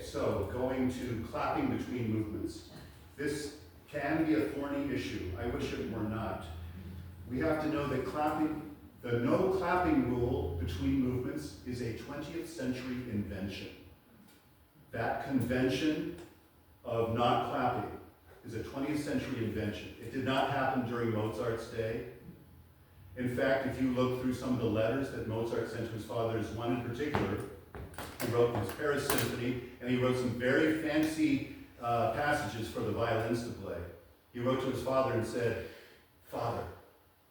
So, going to clapping between movements. This can be a thorny issue. I wish it were not. We have to know that the no clapping rule between movements is a 20th century invention. That convention of not clapping is a 20th century invention. It did not happen during Mozart's day. In fact, if you look through some of the letters that Mozart sent to his father, there's one in particular. He wrote his Paris Symphony, and he wrote some very fancy passages for the violins to play. He wrote to his father and said, "Father,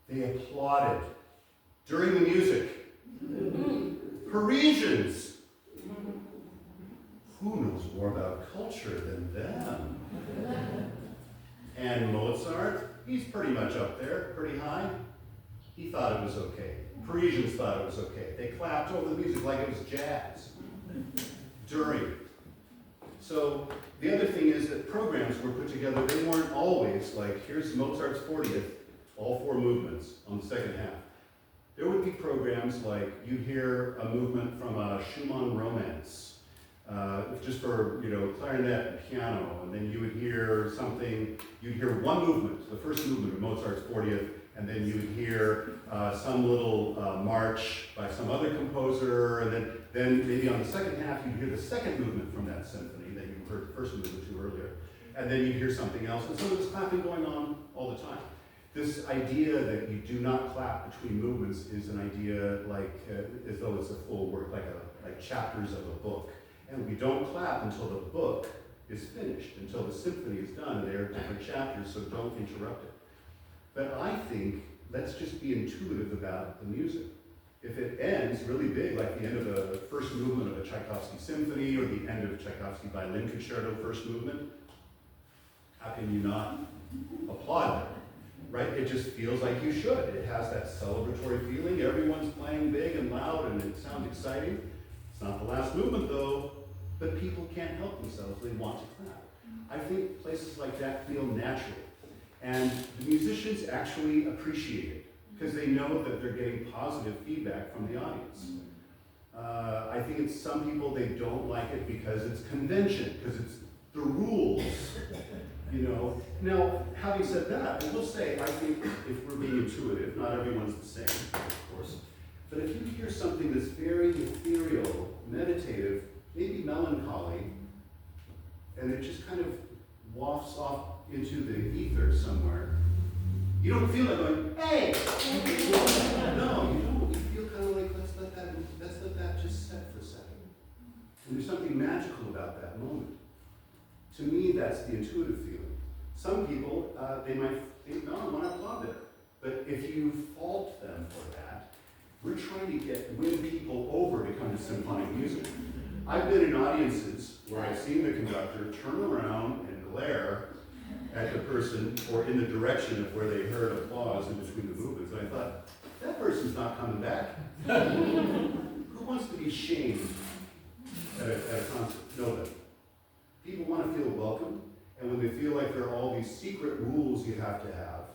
they applauded during the music. Parisians! Who knows more about culture than them?" And Mozart, he's pretty much up there, pretty high. He thought it was okay. Parisians thought it was okay. They clapped over the music like it was jazz during. So the other thing is that programs were put together, they weren't always like, here's Mozart's 40th, all 4 movements on the second half. There would be programs like you hear a movement from a Schumann Romance, just for clarinet and piano, and then you would hear something, you'd hear one movement, the first movement of Mozart's 40th, and then you would hear some little march by some other composer, and then maybe on the second half you'd hear the second movement from that symphony that you heard the first movement to earlier, and then you'd hear something else, and so there's clapping going on all the time. This idea that you do not clap between movements is an idea like as though it's a full work, like chapters of a book. And we don't clap until the book is finished, until the symphony is done. There are different chapters, so don't interrupt it. But I think let's just be intuitive about the music. If it ends really big, like the end of the first movement of a Tchaikovsky symphony or the end of a Tchaikovsky violin concerto first movement, how can you not applaud that? Right? It just feels like you should. It has that celebratory feeling. Everyone's playing big and loud and it sounds exciting. It's not the last movement though, but people can't help themselves. They want to clap. I think places like that feel natural. And the musicians actually appreciate it because they know that they're getting positive feedback from the audience. I think it's some people, they don't like it because it's convention, because it's the rules. Now, having said that, I will say, I think if we're being intuitive, not everyone's the same, of course, but if you hear something that's very ethereal, meditative, maybe melancholy, and it just kind of wafts off into the ether somewhere, you don't feel like going, hey! No, you don't. You feel kind of like, let's let that just set for a second. And there's something magical about that moment. To me, that's the intuitive feeling. Some people, they might think, no, I want to applaud it. But if you fault them for that, we're trying to win people over to come to symphonic music. I've been in audiences where I've seen the conductor turn around and glare at the person or in the direction of where they heard applause in between the movements. And I thought, that person's not coming back. Who wants to be shamed at a concert? Nobody. People want to feel welcome, and when they feel like there are all these secret rules you have to have,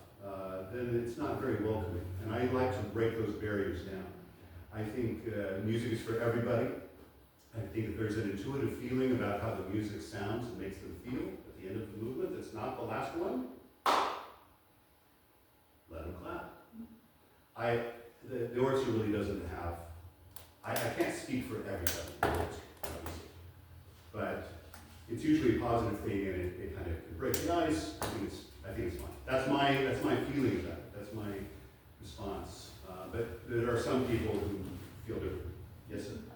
then it's not very welcoming. And I like to break those barriers down. I think music is for everybody. I think if there's an intuitive feeling about how the music sounds and makes them feel at the end of the movement that's not the last one, let them clap. The orchestra really doesn't have, I can't speak for everybody, obviously, but it's usually a positive thing, and it kind of can break the ice. I think it's fine. That's my feeling about it. That's my response. But there are some people who feel different. Yes, sir.